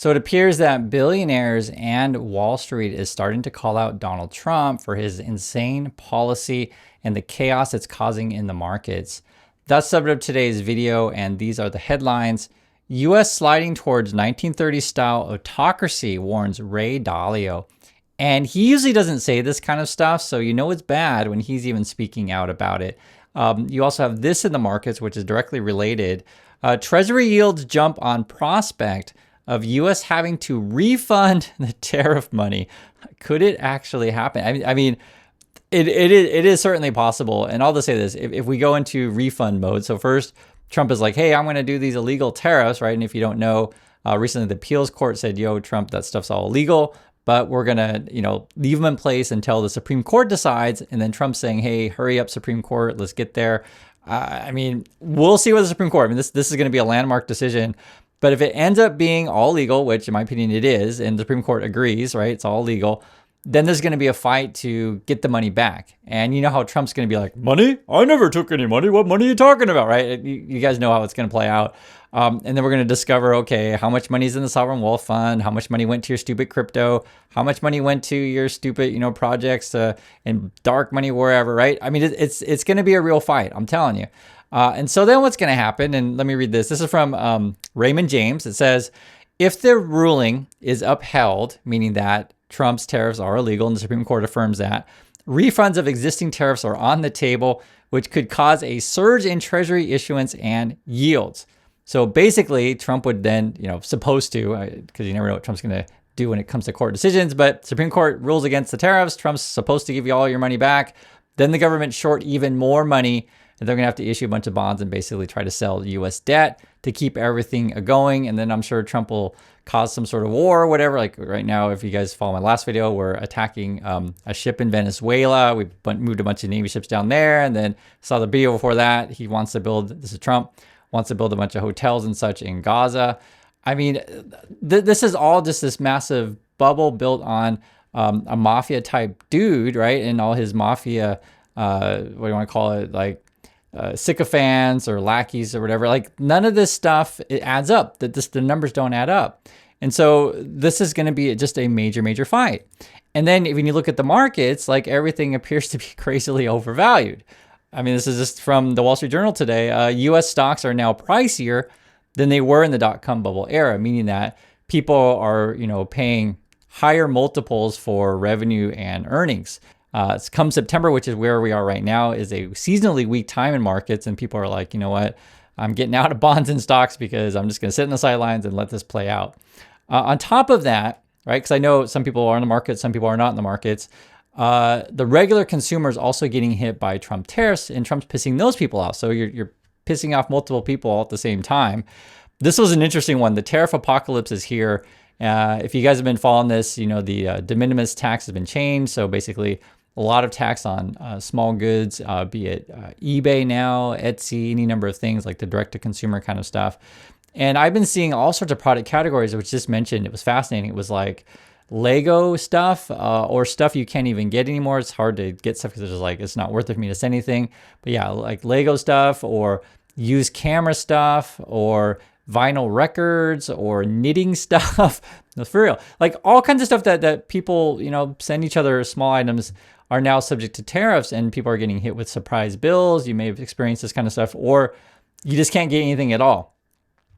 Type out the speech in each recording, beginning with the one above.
So it appears that billionaires and Wall Street is starting to call out Donald Trump for his insane policy and the chaos it's causing in the markets. That's the subject of today's video, and these are the headlines. U.S. sliding towards 1930s-style autocracy, warns Ray Dalio. And he usually doesn't say this kind of stuff, so you know it's bad when he's even speaking out about it. You also have this in the markets, which is directly related. Treasury yields jump on prospect of U.S. having to refund the tariff money. Could it actually happen? I mean, it is certainly possible. And I'll just say this, if we go into refund mode, so first Trump is like, hey, I'm going to do these illegal tariffs, right? And if you don't know, recently the appeals court said, yo, Trump, that stuff's all illegal, but we're going to, leave them in place until the Supreme Court decides. And then Trump's saying, hey, hurry up, Supreme Court, let's get there. I mean, we'll see what the Supreme Court, this is going to be a landmark decision. But if it ends up being all legal, which in my opinion it is, and the Supreme Court agrees, right, it's all legal, then there's going to be a fight to get the money back. And you know how Trump's going to be like, money? I never took any money. What money are you talking about, right? You guys know how it's going to play out. And then we're going to discover, okay, how much money is in the sovereign wealth fund? How much money went to your stupid crypto? How much money went to your stupid, projects and dark money wherever, right? I mean, it's going to be a real fight. I'm telling you. And so then what's going to happen? And let me read this. This is from Raymond James. It says, if the ruling is upheld, meaning that Trump's tariffs are illegal and the Supreme Court affirms that, refunds of existing tariffs are on the table, which could cause a surge in Treasury issuance and yields. So basically, Trump would then, supposed to, because you never know what Trump's going to do when it comes to court decisions, but Supreme Court rules against the tariffs. Trump's supposed to give you all your money back. Then the government short even more money, and they're going to have to issue a bunch of bonds and basically try to sell U.S. debt to keep everything going. And then I'm sure Trump will cause some sort of war or whatever. Like right now, if you guys follow my last video, we're attacking a ship in Venezuela. We moved a bunch of Navy ships down there, and then saw the video before that. He wants to build, this is Trump, wants to build a bunch of hotels and such in Gaza. I mean, this is all just this massive bubble built on a mafia type dude, right? And all his mafia, what do you want to call it? Like, sycophants or lackeys or whatever, like none of this stuff, it adds up. The numbers don't add up. And so this is going to be just a major fight. And then when you look at the markets, like everything appears to be crazily overvalued. I mean, this is just from the Wall Street Journal today. U.S. stocks are now pricier than they were in the dot-com bubble era, meaning that people are, paying higher multiples for revenue and earnings. It's come September, which is where we are right now, is a seasonally weak time in markets. And people are like, you know what? I'm getting out of bonds and stocks because I'm just going to sit in the sidelines and let this play out. On top of that, right, because I know some people are in the market, some people are not in the markets. The regular consumer is also getting hit by Trump tariffs, and Trump's pissing those people off. So you're pissing off multiple people all at the same time. This was an interesting one. The tariff apocalypse is here. If you guys have been following this, the de minimis tax has been changed. So basically, a lot of tax on small goods, be it eBay now, Etsy, any number of things like the direct-to-consumer kind of stuff. And I've been seeing all sorts of product categories, which just mentioned, it was fascinating. It was like Lego stuff or stuff you can't even get anymore. It's hard to get stuff because it's just like, it's not worth it for me to send anything. But yeah, like Lego stuff or used camera stuff or vinyl records or knitting stuff. No, for real. Like all kinds of stuff that people, send each other small items are now subject to tariffs, and people are getting hit with surprise bills. You may have experienced this kind of stuff, or you just can't get anything at all.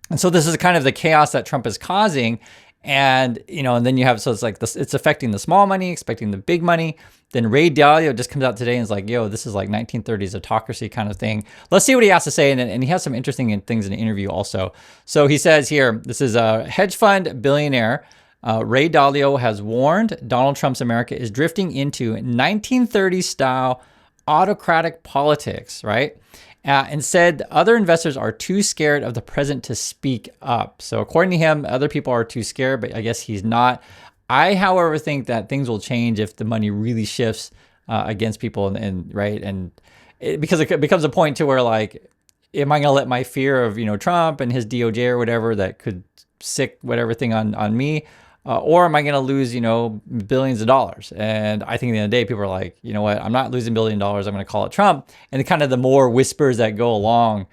And so this is kind of the chaos that Trump is causing. And, and then you have, so it's like this, it's affecting the small money, expecting the big money. Then Ray Dalio just comes out today and is like, yo, this is like 1930s autocracy kind of thing. Let's see what he has to say. And he has some interesting things in the interview also. So he says here, this is a hedge fund billionaire. Ray Dalio has warned Donald Trump's America is drifting into 1930s style autocratic politics, right? And said other investors are too scared of the president to speak up. So according to him, other people are too scared, but I guess he's not. I, however, think that things will change if the money really shifts against people, right? And because it becomes a point to where, like, am I going to let my fear of, Trump and his DOJ or whatever that could sick whatever thing on me, or am I going to lose, billions of dollars? And I think at the end of the day, people are like, you know what? I'm not losing $1 billion. I'm going to call it Trump. And kind of the more whispers that go along,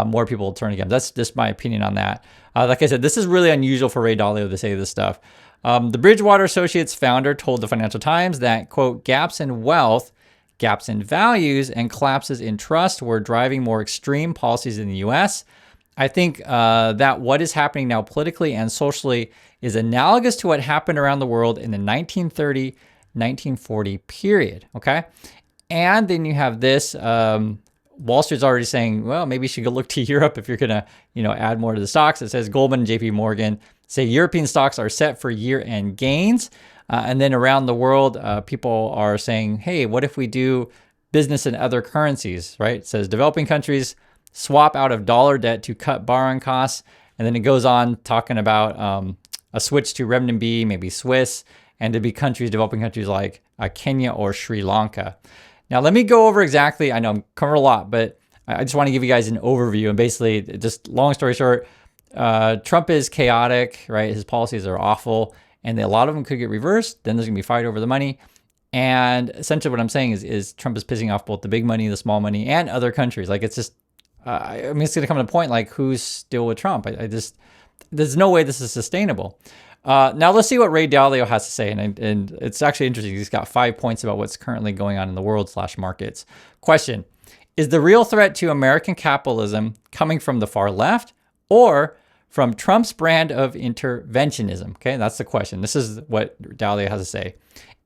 more people will turn against. That's just my opinion on that. Like I said, this is really unusual for Ray Dalio to say this stuff. The Bridgewater Associates founder told the Financial Times that, quote, gaps in wealth, gaps in values, and collapses in trust were driving more extreme policies in the U.S. I think that what is happening now politically and socially is analogous to what happened around the world in the 1930, 1940 period, okay? And then you have this, Wall Street's already saying, well, maybe you should go look to Europe if you're going to, add more to the stocks. It says Goldman and JP Morgan say European stocks are set for year-end gains. And then around the world, people are saying, hey, what if we do business in other currencies, right? It says developing countries swap out of dollar debt to cut borrowing costs. And then it goes on talking about a switch to renminbi, maybe Swiss, and to be developing countries like Kenya or Sri Lanka. Now, let me go over exactly, I know I'm covering a lot, but I just want to give you guys an overview. And basically, just long story short, Trump is chaotic, right? His policies are awful, and a lot of them could get reversed. Then there's going to be a fight over the money. And essentially what I'm saying is Trump is pissing off both the big money, the small money, and other countries. Like, it's just, it's going to come to a point like, who's still with Trump? There's no way this is sustainable. Now let's see what Ray Dalio has to say. And it's actually interesting. He's got 5 points about what's currently going on in the world / markets. Question: is the real threat to American capitalism coming from the far left or from Trump's brand of interventionism? Okay, that's the question. This is what Dalio has to say.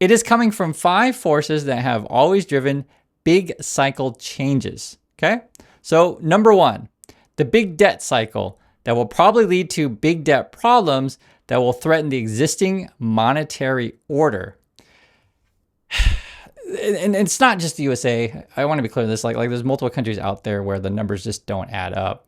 It is coming from 5 forces that have always driven big cycle changes. Okay, so number 1, the big debt cycle that will probably lead to big debt problems that will threaten the existing monetary order. And it's not just the USA. I want to be clear on this. Like there's multiple countries out there where the numbers just don't add up.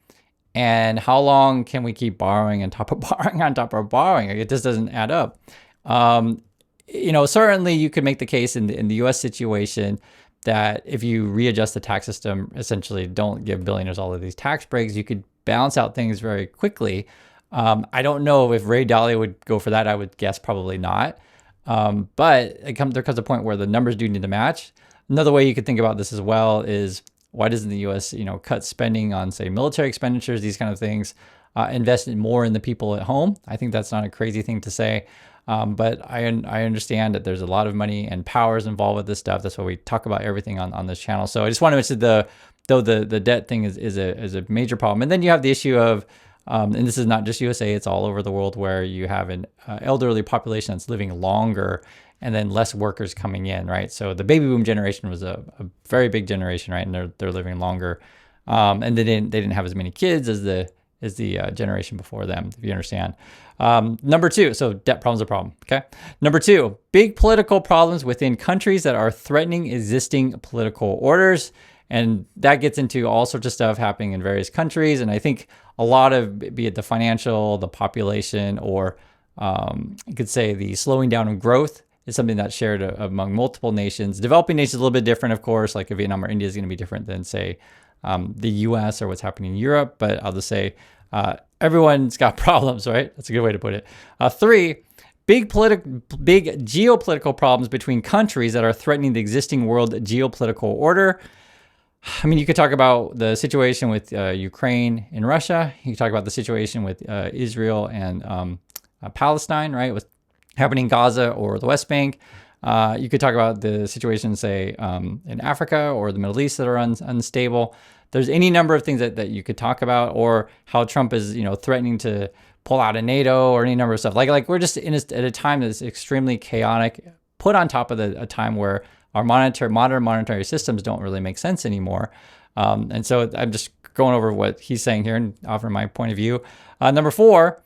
And how long can we keep borrowing on top of borrowing on top of borrowing? It just doesn't add up. Certainly you could make the case in the US situation that if you readjust the tax system, essentially don't give billionaires all of these tax breaks, you could balance out things very quickly. I don't know if Ray Dalio would go for that. I would guess probably not. But there comes a point where the numbers do need to match. Another way you could think about this as well is, why doesn't the U.S. cut spending on, say, military expenditures, these kind of things, invest more in the people at home? I think that's not a crazy thing to say. But I understand that there's a lot of money and powers involved with this stuff. That's why we talk about everything on this channel. So I just want to mention the debt thing is a major problem. And then you have the issue of, and this is not just USA, it's all over the world, where you have an elderly population that's living longer and then less workers coming in, right? So the baby boom generation was a very big generation, right? And they're living longer. And they didn't have as many kids as the generation before them, if you understand. Number 2, so debt problem's a problem, okay? Number 2, big political problems within countries that are threatening existing political orders. And that gets into all sorts of stuff happening in various countries. And I think a lot of, be it the financial, the population, or you could say the slowing down of growth, is something that's shared among multiple nations. Developing nations is a little bit different, of course, like Vietnam or India is going to be different than, say, the US or what's happening in Europe. But I'll just say everyone's got problems, right? That's a good way to put it. 3, big geopolitical problems between countries that are threatening the existing world geopolitical order. I mean, you could talk about the situation with Ukraine and Russia. You could talk about the situation with Israel and Palestine, right? What's happening in Gaza or the West Bank. You could talk about the situation, say, in Africa or the Middle East that are unstable. There's any number of things that you could talk about, or how Trump is, threatening to pull out of NATO, or any number of stuff. Like we're just at a time that's extremely chaotic, put on top of a time where our modern monetary systems don't really make sense anymore. And so I'm just going over what he's saying here and offering my point of view. Number 4,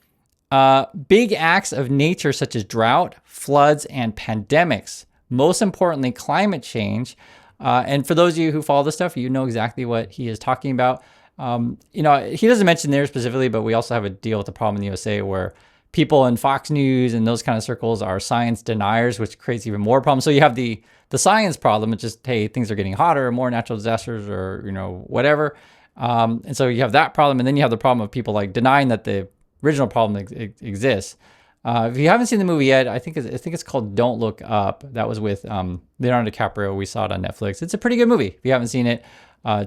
big acts of nature such as drought, floods, and pandemics. Most importantly, climate change. And for those of you who follow this stuff, you know exactly what he is talking about. He doesn't mention there specifically, but we also have a deal with the problem in the USA where people in Fox News and those kind of circles are science deniers, which creates even more problems. So you have the science problem, it's just, hey, things are getting hotter, more natural disasters, or whatever. And so you have that problem, and then you have the problem of people like denying that the original problem exists. If you haven't seen the movie yet, I think it's called Don't Look Up. That was with Leonardo DiCaprio. We saw it on Netflix. It's a pretty good movie. If you haven't seen it,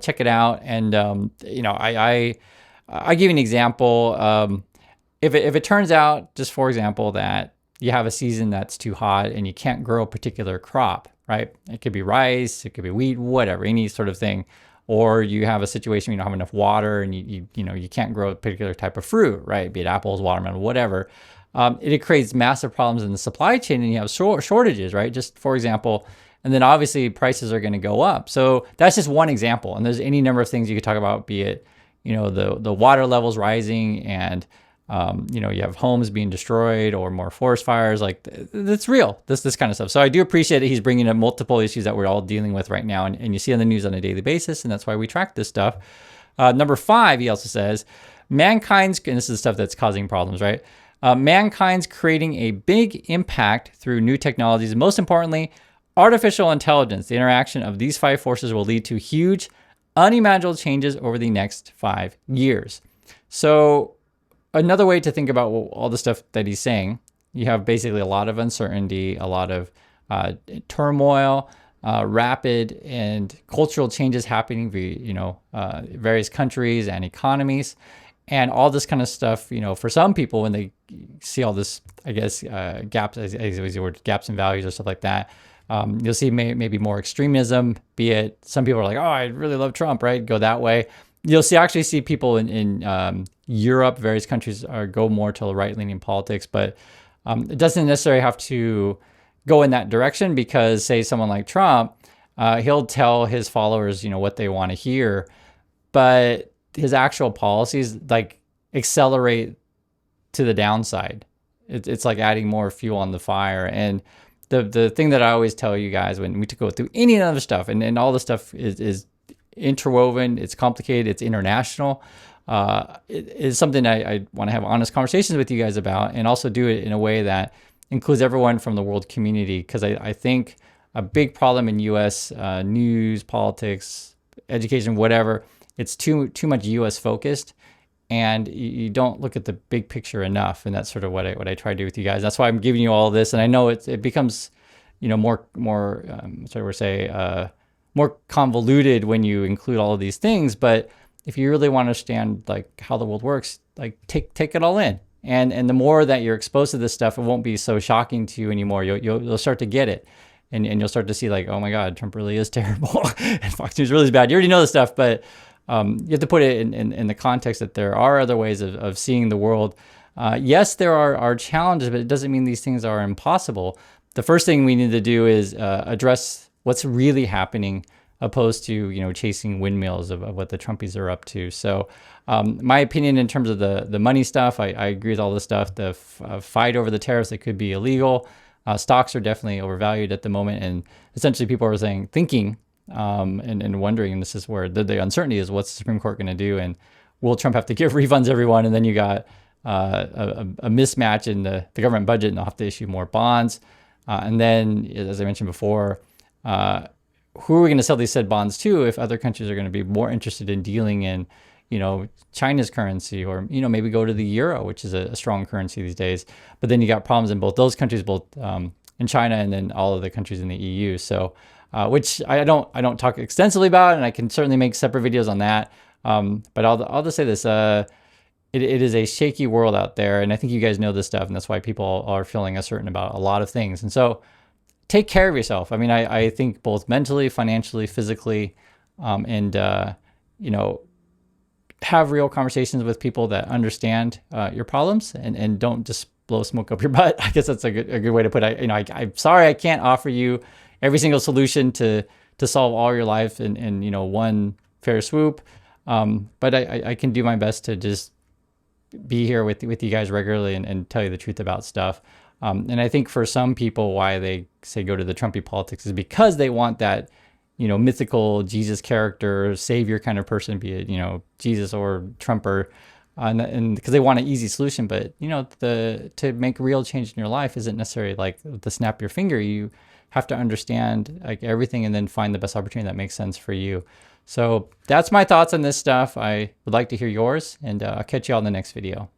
check it out. And I give you an example. if it turns out, just for example, that you have a season that's too hot and you can't grow a particular crop, right? It could be rice, it could be wheat, whatever, any sort of thing. Or you have a situation where you don't have enough water and you can't grow a particular type of fruit, right? Be it apples, watermelon, whatever. It creates massive problems in the supply chain and you have shortages, right? Just for example, and then obviously prices are going to go up. So that's just one example. And there's any number of things you could talk about, be it, the water levels rising and, you have homes being destroyed or more forest fires. Like that's real, this kind of stuff. So I do appreciate that he's bringing up multiple issues that we're all dealing with right now. And you see on the news on a daily basis. And that's why we track this stuff. Number 5, he also says, and this is stuff that's causing problems, right? Mankind's creating a big impact through new technologies. Most importantly, artificial intelligence. The interaction of these 5 forces will lead to huge, unimaginable changes over the next 5 years. So another way to think about all the stuff that he's saying, you have basically a lot of uncertainty, a lot of turmoil, rapid and cultural changes happening, various countries and economies. And all this kind of stuff, for some people, when they see all this, I guess, gaps, as the word, gaps in values or stuff like that, you'll see maybe more extremism, be it some people are like, oh, I really love Trump, right? Go that way. You'll actually see people in Europe, various countries go more to the right-leaning politics, but it doesn't necessarily have to go in that direction because, say, someone like Trump, he'll tell his followers, what they want to hear, but his actual policies like accelerate to the downside. It's like adding more fuel on the fire. And the thing that I always tell you guys when we go through any other stuff, and all the stuff is interwoven, it's complicated, it's international. It is something I want to have honest conversations with you guys about, and also do it in a way that includes everyone from the world community. Because I think a big problem in U.S. News, politics, education, whatever, it's too much U.S. focused, and you don't look at the big picture enough. And that's sort of what I try to do with you guys. That's why I'm giving you all of this. And I know it becomes, more more convoluted when you include all of these things. But if you really want to understand like how the world works, like take it all in. And the more that you're exposed to this stuff, it won't be so shocking to you anymore. You'll start to get it. And you'll start to see like, oh my God, Trump really is terrible and Fox News really is bad. You already know this stuff, but you have to put it in the context that there are other ways of seeing the world. Yes, there are challenges, but it doesn't mean these things are impossible. The first thing we need to do is address what's really happening, opposed to chasing windmills of what the Trumpies are up to. So my opinion in terms of the money stuff, I agree with all this stuff. The fight over the tariffs, that could be illegal. Stocks are definitely overvalued at the moment, and essentially people are thinking and wondering, and this is where the uncertainty is, what's the Supreme Court going to do, and will Trump have to give refunds to everyone? And then you got a mismatch in the government budget, and they'll have to issue more bonds. And then, as I mentioned before, who are we going to sell these said bonds to if other countries are going to be more interested in dealing in, China's currency, or, maybe go to the euro, which is a strong currency these days. But then you got problems in both those countries, both in China and then all of the countries in the EU. So, which I don't talk extensively about, and I can certainly make separate videos on that. But I'll just say this, it is a shaky world out there. And I think you guys know this stuff, and that's why people are feeling uncertain about a lot of things. And so take care of yourself. I mean, I think both mentally, financially, physically, and, have real conversations with people that understand your problems, and don't just blow smoke up your butt. I guess that's a good way to put it. I'm sorry I can't offer you every single solution to solve all your life in one fair swoop. But I can do my best to just be here with you guys regularly and tell you the truth about stuff. And I think for some people, why they say go to the Trumpy politics is because they want that, mythical Jesus character, savior kind of person, be it, Jesus or Trumper, and because they want an easy solution. But, to make real change in your life isn't necessarily like to snap your finger. You have to understand like everything and then find the best opportunity that makes sense for you. So that's my thoughts on this stuff. I would like to hear yours, and I'll catch you all in the next video.